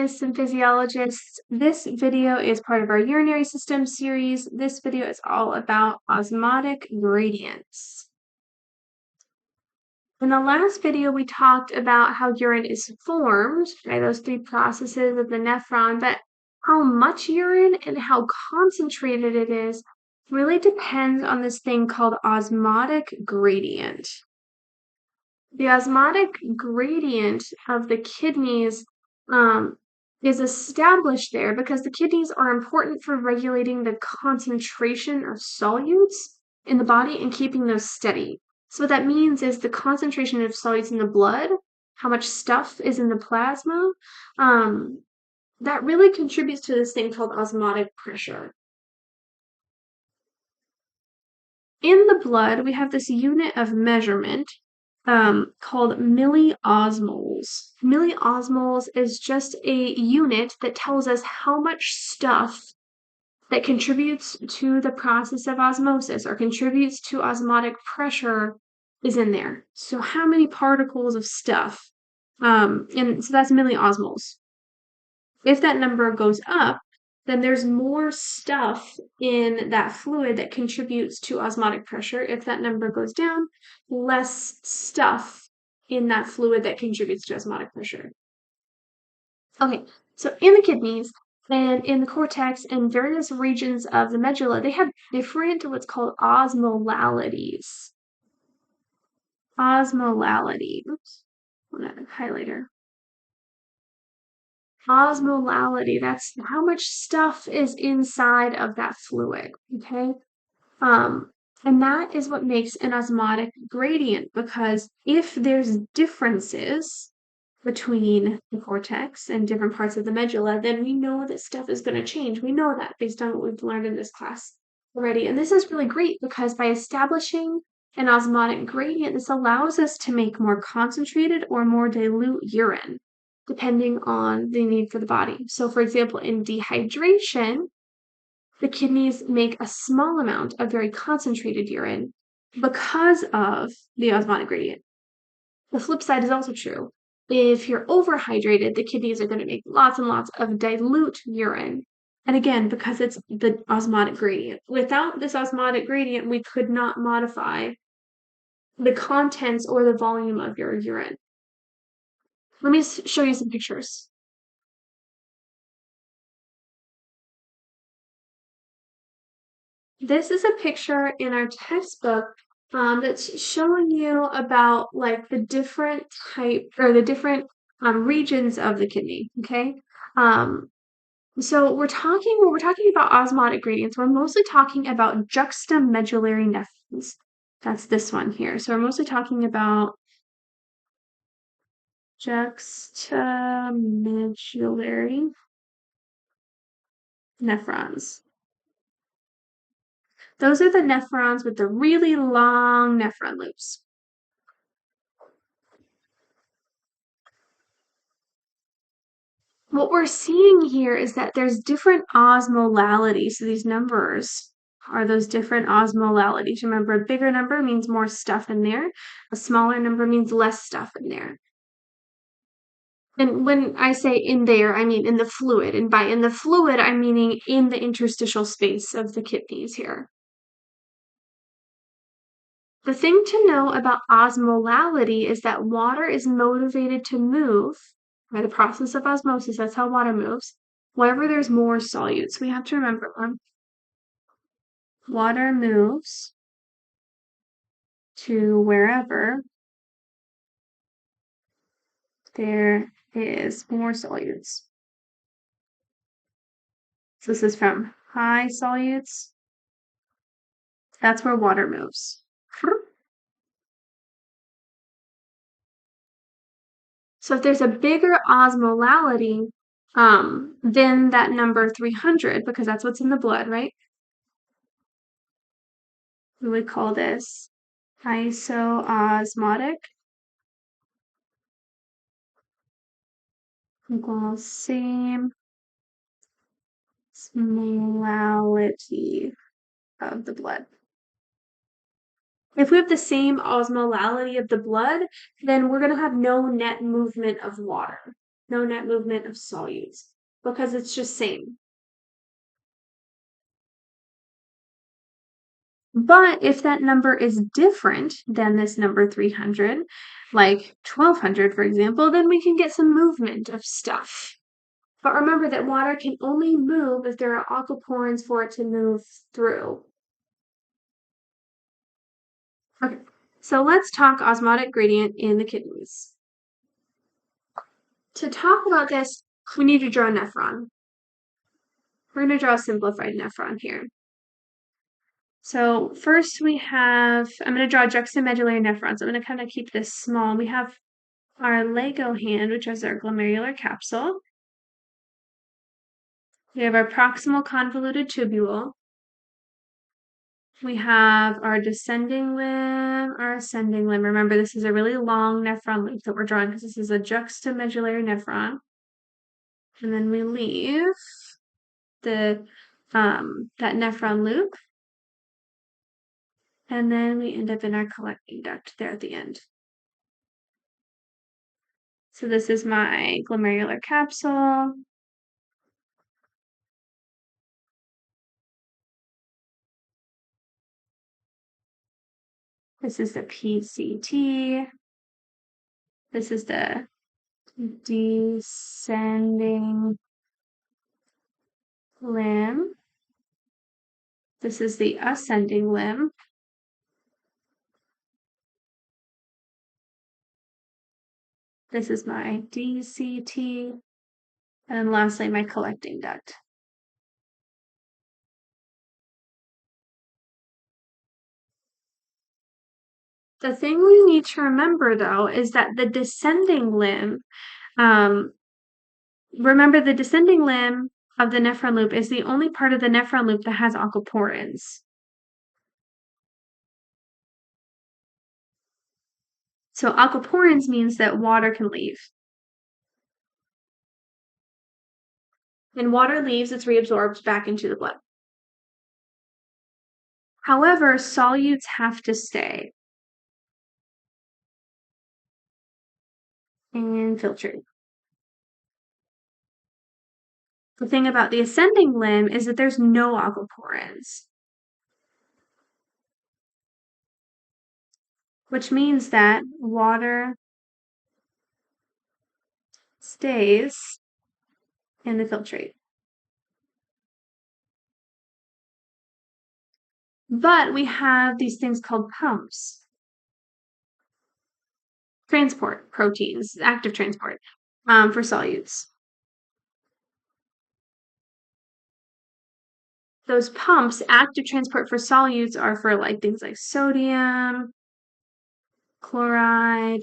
anatomists and physiologists. This video is part of our urinary system series. This video is all about osmotic gradients. In the last video, we talked about how urine is formed by those three processes of the nephron, but how much urine and how concentrated it is really depends on this thing called osmotic gradient. The osmotic gradient of the kidneys is established there because the kidneys are important for regulating the concentration of solutes in the body and keeping those steady. So what that means is the concentration of solutes in the blood, how much stuff is in the plasma, that really contributes to this thing called osmotic pressure. In the blood, we have this unit of measurement called milliosmoles. Milliosmoles is just a unit that tells us how much stuff that contributes to the process of osmosis or contributes to osmotic pressure is in there. So how many particles of stuff? And so that's milliosmoles. If that number goes up, then there's more stuff in that fluid that contributes to osmotic pressure. If that number goes down, less stuff in that fluid that contributes to osmotic pressure. Okay, so in the kidneys and in the cortex and various regions of the medulla, they have different what's called osmolalities. Osmolality. Oops, highlighter. Osmolality, that's how much stuff is inside of that fluid, okay? And that is what makes an osmotic gradient, because if there's differences between the cortex and different parts of the medulla, then we know that stuff is going to change. We know that based on what we've learned in this class already. And this is really great because by establishing an osmotic gradient, this allows us to make more concentrated or more dilute urine, depending on the need for the body. So, for example, in dehydration, the kidneys make a small amount of very concentrated urine because of the osmotic gradient. The flip side is also true. If you're overhydrated, the kidneys are going to make lots and lots of dilute urine. And again, because it's the osmotic gradient. Without this osmotic gradient, we could not modify the contents or the volume of your urine. Let me show you some pictures. This is a picture in our textbook that's showing you about like the different type or the different regions of the kidney. Okay. So when we're talking about osmotic gradients, we're mostly talking about juxtamedullary nephrons. That's this one here. So we're mostly talking about juxtamedullary nephrons. Those are the nephrons with the really long nephron loops. What we're seeing here is that there's different osmolalities. So these numbers are those different osmolalities. Remember, a bigger number means more stuff in there. A smaller number means less stuff in there. And when I say in there, I mean in the fluid. And by in the fluid, I'm meaning in the interstitial space of the kidneys here. The thing to know about osmolality is that water is motivated to move by the process of osmosis. That's how water moves. Wherever there's more solutes, we have to remember water moves to wherever there is more solutes. So this is from high solutes. That's where water moves. So if there's a bigger osmolality, than that number 300, because that's what's in the blood, right? We would call this isoosmotic equals same osmolality of the blood. If we have the same osmolality of the blood, then we're going to have no net movement of water. no net movement of solutes, because it's just same. But if that number is different than this number 300, like 1200, for example, then we can get some movement of stuff. But remember that water can only move if there are aquaporins for it to move through. Okay, so let's talk osmotic gradient in the kidneys. To talk about this, we need to draw a nephron. We're going to draw a simplified nephron here. So first we have, I'm going to draw juxtamedullary nephrons. I'm going to kind of keep this small. We have our Lego hand, which is our glomerular capsule. We have our proximal convoluted tubule. We have our descending limb, our ascending limb. Remember, this is a really long nephron loop that we're drawing because this is a juxtamedullary nephron. And then we leave the that nephron loop. And then we end up in our collecting duct there at the end. So this is my glomerular capsule. This is the PCT. This is the descending limb. This is the ascending limb. This is my DCT. And then lastly, my collecting duct. The thing we need to remember, though, is that the descending limb, remember the descending limb of the nephron loop is the only part of the nephron loop that has aquaporins. So aquaporins means that water can leave. When water leaves, it's reabsorbed back into the blood. However, solutes have to stay and filtrate. The thing about the ascending limb is that there's no aquaporins, which means that water stays in the filtrate. But we have these things called pumps. Transport proteins, active transport for solutes. Those pumps, active transport for solutes, are for like things like sodium, chloride,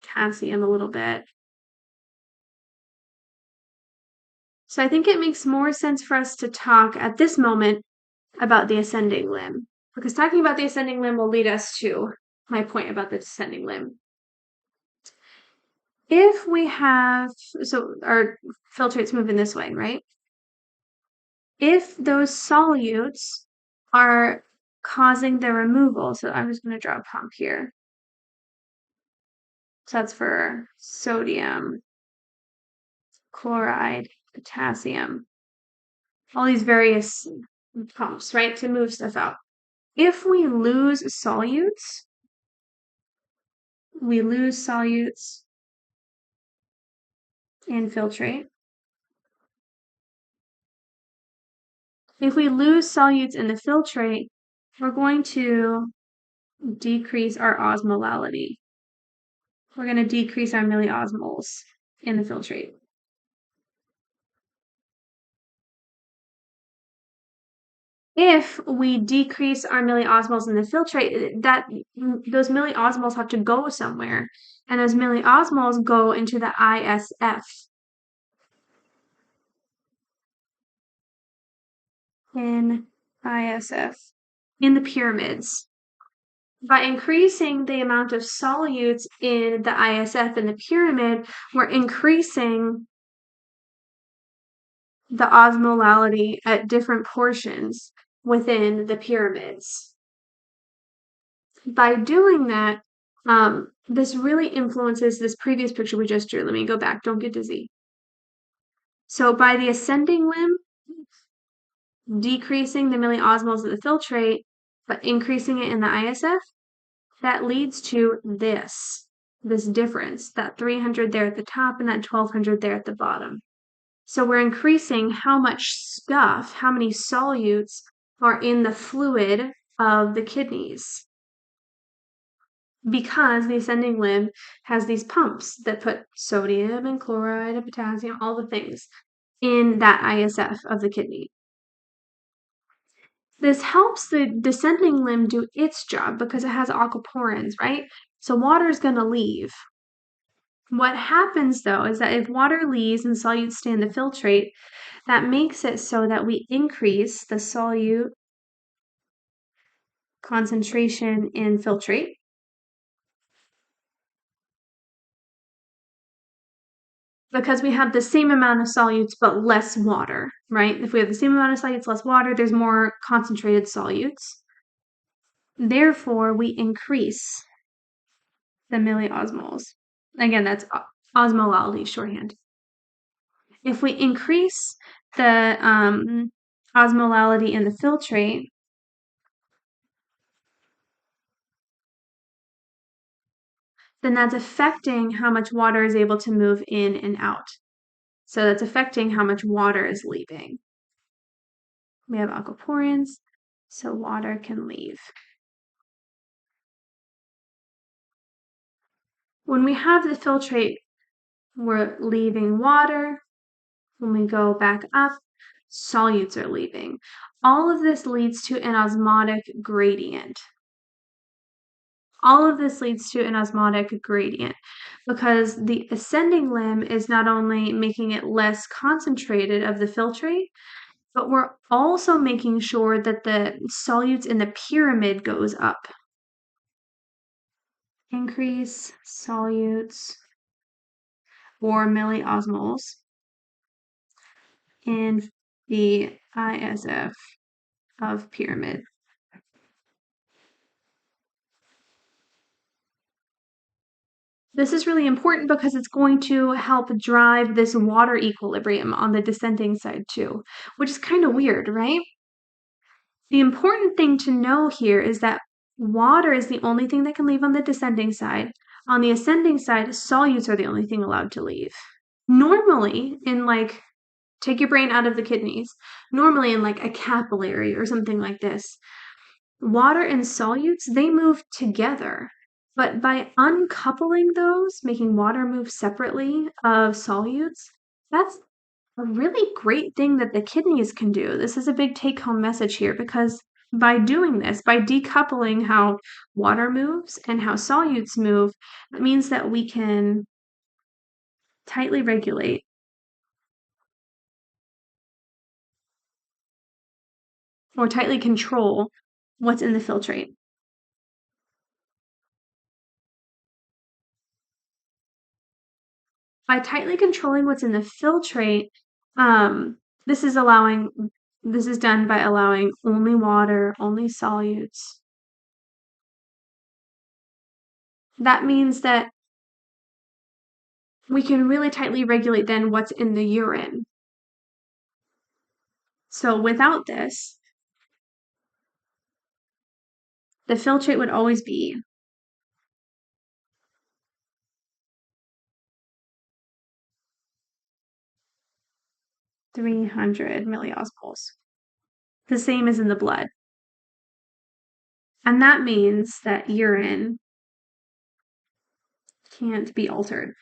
potassium a little bit. So I think it makes more sense for us to talk at this moment about the ascending limb, because talking about the ascending limb will lead us to my point about the descending limb. If we have, so our filtrate's moving this way, right? If those solutes are causing the removal, so I'm just going to draw a pump here. So that's for sodium, chloride, potassium, all these various pumps, right, to move stuff out. If we lose solutes and filtrate. If we lose solutes in the filtrate, we're going to decrease our osmolality. We're going to decrease our milliosmoles in the filtrate. If we decrease our milliosmoles in the filtrate, those milliosmoles have to go somewhere, and those milliosmoles go into the ISF. In ISF, in the pyramids. By increasing the amount of solutes in the ISF in the pyramid, we're increasing the osmolality at different portions within the pyramids. By doing that, This really influences this previous picture we just drew. Let me go back. Don't get dizzy. So by the ascending limb, decreasing the milliosmoles of the filtrate, but increasing it in the ISF, that leads to this difference, that 300 there at the top and that 1200 there at the bottom. So we're increasing how much stuff, how many solutes are in the fluid of the kidneys, because the ascending limb has these pumps that put sodium and chloride and potassium, all the things, in that ISF of the kidney. This helps the descending limb do its job because it has aquaporins, right? So water is going to leave. What happens though is that if water leaves and solutes stay in the filtrate, that makes it so that we increase the solute concentration in filtrate. Because we have the same amount of solutes but less water, right? If we have the same amount of solutes, less water, there's more concentrated solutes. Therefore, we increase the milliosmoles. Again, that's osmolality shorthand. If we increase the osmolality in the filtrate, then that's affecting how much water is able to move in and out. So that's affecting how much water is leaving. We have aquaporins, so water can leave. When we have the filtrate, we're leaving water. When we go back up, solutes are leaving. All of this leads to an osmotic gradient. All of this leads to an osmotic gradient because the ascending limb is not only making it less concentrated of the filtrate, but we're also making sure that the solutes in the pyramid goes up. Increase solutes or milliosmoles in the ISF of pyramid. This is really important because it's going to help drive this water equilibrium on the descending side too, which is kind of weird, right? The important thing to know here is that water is the only thing that can leave on the descending side. On the ascending side, solutes are the only thing allowed to leave. Normally, in like, take your brain out of the kidneys, normally in like a capillary or something like this, water and solutes, they move together. But by uncoupling those, making water move separately of solutes, that's a really great thing that the kidneys can do. This is a big take home message here because by doing this, by decoupling how water moves and how solutes move, it means that we can tightly regulate or tightly control what's in the filtrate. By tightly controlling what's in the filtrate, um, this is done by allowing only water, only solutes. That means that we can really tightly regulate then what's in the urine. So without this, the filtrate would always be 300 milliosmoles, the same as in the blood. And that means that urine can't be altered.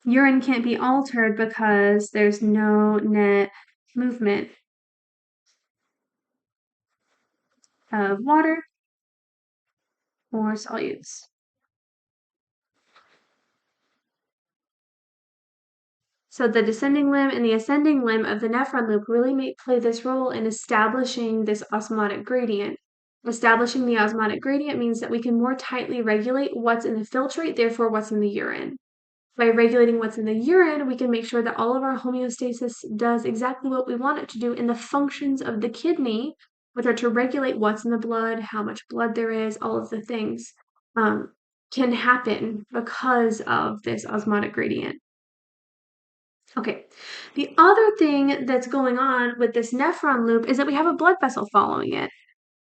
Urine can't be altered because there's no net movement of water or solutes. So the descending limb and the ascending limb of the nephron loop really play this role in establishing this osmotic gradient. Establishing the osmotic gradient means that we can more tightly regulate what's in the filtrate, therefore what's in the urine. By regulating what's in the urine, we can make sure that all of our homeostasis does exactly what we want it to do in the functions of the kidney, which are to regulate what's in the blood, how much blood there is, all of the things um, can happen because of this osmotic gradient. Okay, the other thing that's going on with this nephron loop is that we have a blood vessel following it.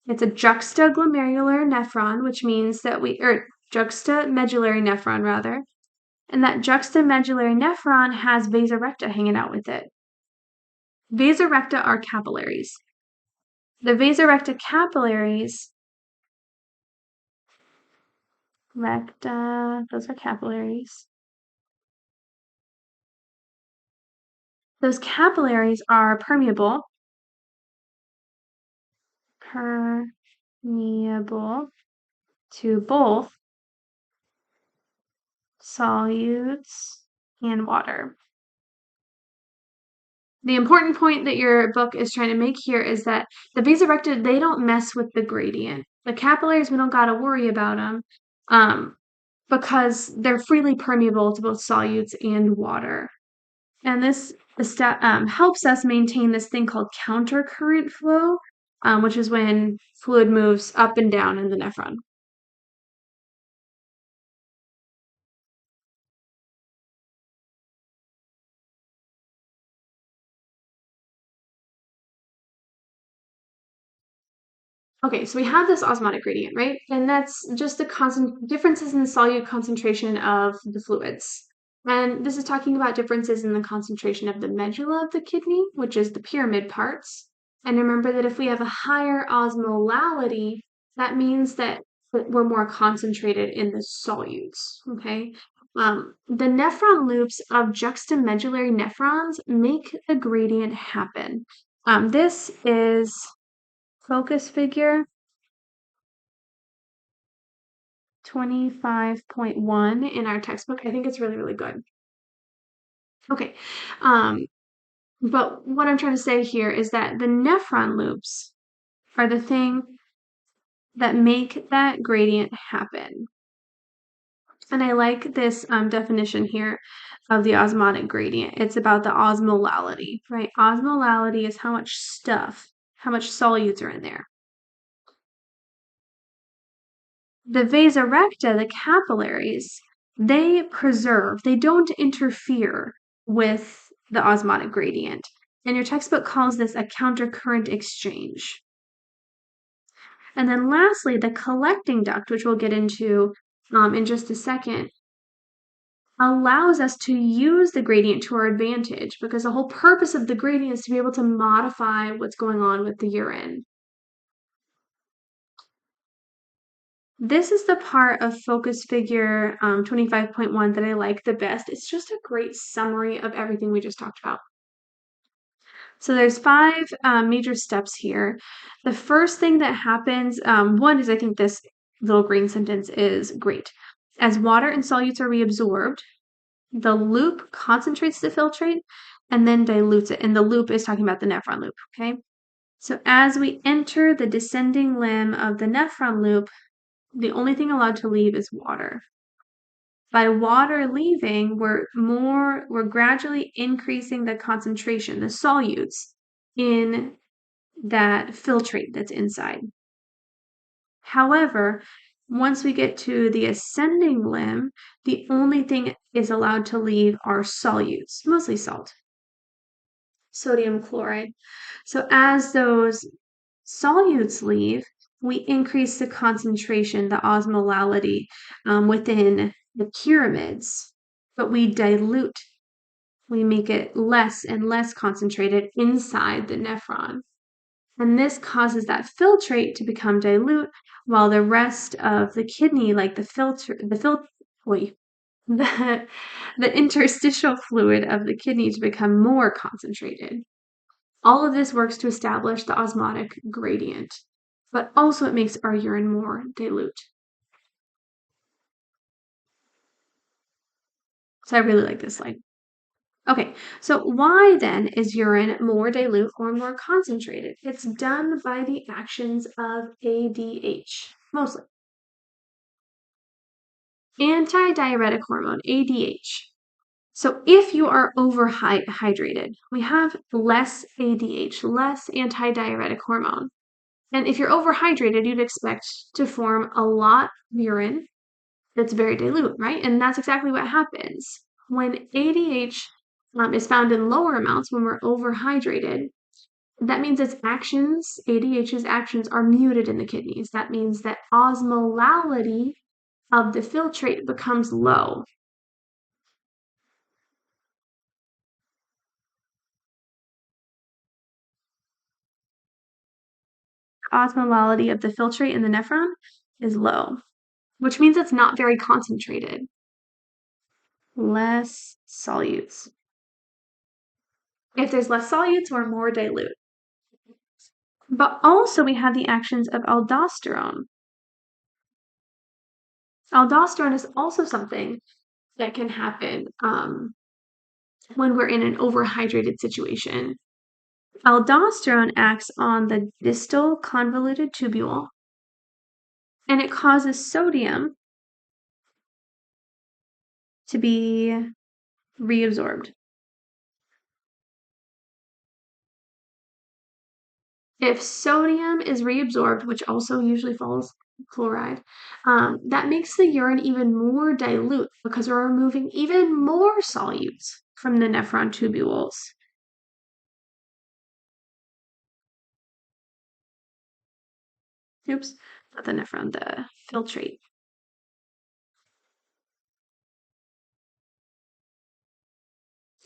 It's a juxtaglomerular nephron, which means that or juxtamedullary nephron rather, and that juxtamedullary nephron has vasa recta hanging out with it. Vasa recta are capillaries. The vasa recta capillaries, those are capillaries. Those capillaries are permeable to both solutes and water. The important point that your book is trying to make here is that the vasa recta, they don't mess with the gradient. The capillaries, we don't got to worry about them because they're freely permeable to both solutes and water. And this helps us maintain this thing called countercurrent flow, which is when fluid moves up and down in the nephron. Okay, so we have this osmotic gradient, right? And that's just the constant differences in the solute concentration of the fluids. And this is talking about differences in the concentration of the medulla of the kidney, which is the pyramid parts. And remember that if we have a higher osmolality, that means that we're more concentrated in the solutes, okay? The nephron loops of juxtamedullary nephrons make the gradient happen. This is focus figure 25.1 in our textbook. I think it's really, really good. Okay. But what I'm trying to say here is that the nephron loops are the thing that make that gradient happen. And I like this definition here of the osmotic gradient. It's about the osmolality, right? Osmolality is how much stuff, how much solutes are in there. The vasa recta, the capillaries, they preserve, they don't interfere with the osmotic gradient. And your textbook calls this a countercurrent exchange. And then lastly, the collecting duct, which we'll get into in just a second, allows us to use the gradient to our advantage because the whole purpose of the gradient is to be able to modify what's going on with the urine. This is the part of focus figure 25.1 that I like the best. It's just a great summary of everything we just talked about. So there's five major steps here. The first thing that happens, one is I think this little green sentence is great. As water and solutes are reabsorbed, the loop concentrates the filtrate and then dilutes it. And the loop is talking about the nephron loop, okay? So as we enter the descending limb of the nephron loop, the only thing allowed to leave is water. By water leaving, we're gradually increasing the concentration, the solutes, in that filtrate that's inside. However, once we get to the ascending limb, the only thing is allowed to leave are solutes, mostly salt, sodium chloride. So as those solutes leave, we increase the concentration, the osmolality within the pyramids, but we dilute, we make it less and less concentrated inside the nephron. And this causes that filtrate to become dilute while the rest of the kidney, like the interstitial fluid of the kidney to become more concentrated. All of this works to establish the osmotic gradient, but also it makes our urine more dilute. So I really like this slide. Okay, so why then is urine more dilute or more concentrated? It's done by the actions of ADH, mostly. Antidiuretic hormone, ADH. So if you are overhydrated, we have less ADH, less antidiuretic hormone. And if you're overhydrated, you'd expect to form a lot of urine that's very dilute, right? And that's exactly what happens. When ADH is found in lower amounts when we're overhydrated, that means its actions, ADH's actions, are muted in the kidneys. That means that osmolality of the filtrate becomes low. Osmolality of the filtrate in the nephron is low, which means it's not very concentrated. Less solutes. If there's less solutes, we're more dilute. But also we have the actions of aldosterone. Aldosterone is also something that can happen when we're in an overhydrated situation. Aldosterone acts on the distal convoluted tubule and it causes sodium to be reabsorbed. If sodium is reabsorbed, which also usually follows chloride, that makes the urine even more dilute because we're removing even more solutes from the nephron tubules. Oops, not the nephron, the filtrate.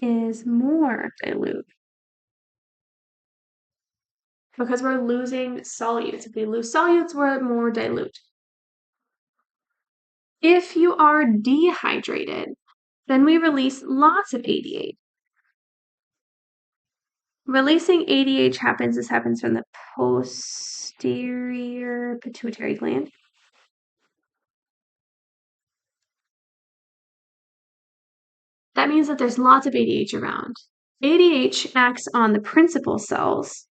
Is more dilute because we're losing solutes. If we lose solutes, we're more dilute. If you are dehydrated, then we release lots of ADH. Releasing ADH this happens from the posterior pituitary gland. That means that there's lots of ADH around. ADH acts on the principal cells.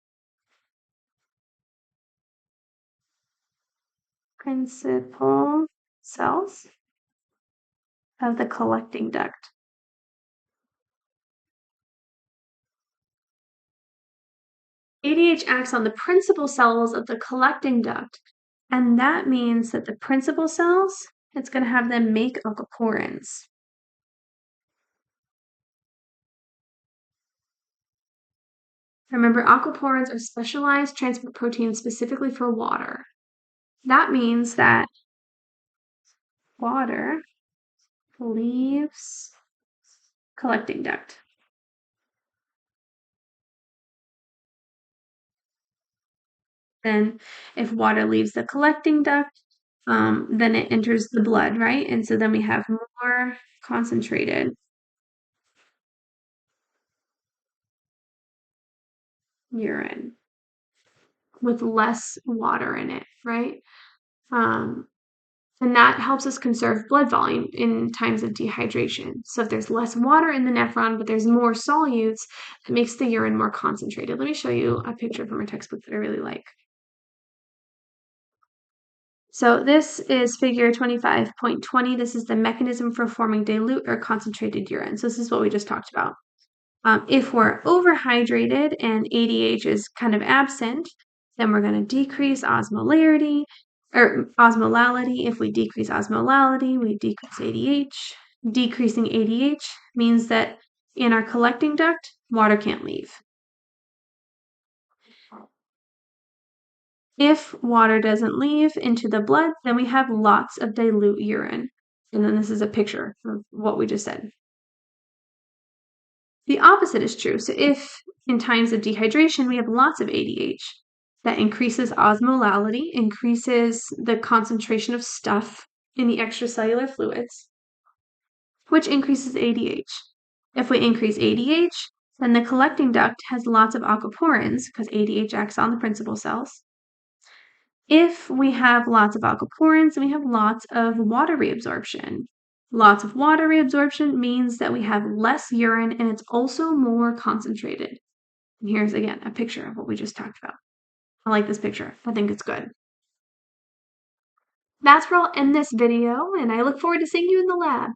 Principal cells of the collecting duct. ADH acts on the principal cells of the collecting duct, and that means that the principal cells, it's going to have them make aquaporins. Remember, aquaporins are specialized transport proteins specifically for water. That means that water leaves collecting duct. Then if water leaves the collecting duct, then it enters the blood, right? And so then we have more concentrated urine with less water in it, right? And that helps us conserve blood volume in times of dehydration. So if there's less water in the nephron, but there's more solutes, it makes the urine more concentrated. Let me show you a picture from our textbook that I really like. So this is figure 25.20. This is the mechanism for forming dilute or concentrated urine. So this is what we just talked about. If we're overhydrated and ADH is kind of absent, then we're going to decrease osmolarity or osmolality. If we decrease osmolality, we decrease ADH. Decreasing ADH means that in our collecting duct, water can't leave. If water doesn't leave into the blood, then we have lots of dilute urine. And then this is a picture of what we just said. The opposite is true. So if in times of dehydration, we have lots of ADH, that increases osmolality, increases the concentration of stuff in the extracellular fluids, which increases ADH. If we increase ADH, then the collecting duct has lots of aquaporins because ADH acts on the principal cells. If we have lots of aquaporins, then we have lots of water reabsorption. Lots of water reabsorption means that we have less urine and it's also more concentrated. And here's again a picture of what we just talked about. I like this picture. I think it's good. That's where I'll end this video, and I look forward to seeing you in the lab.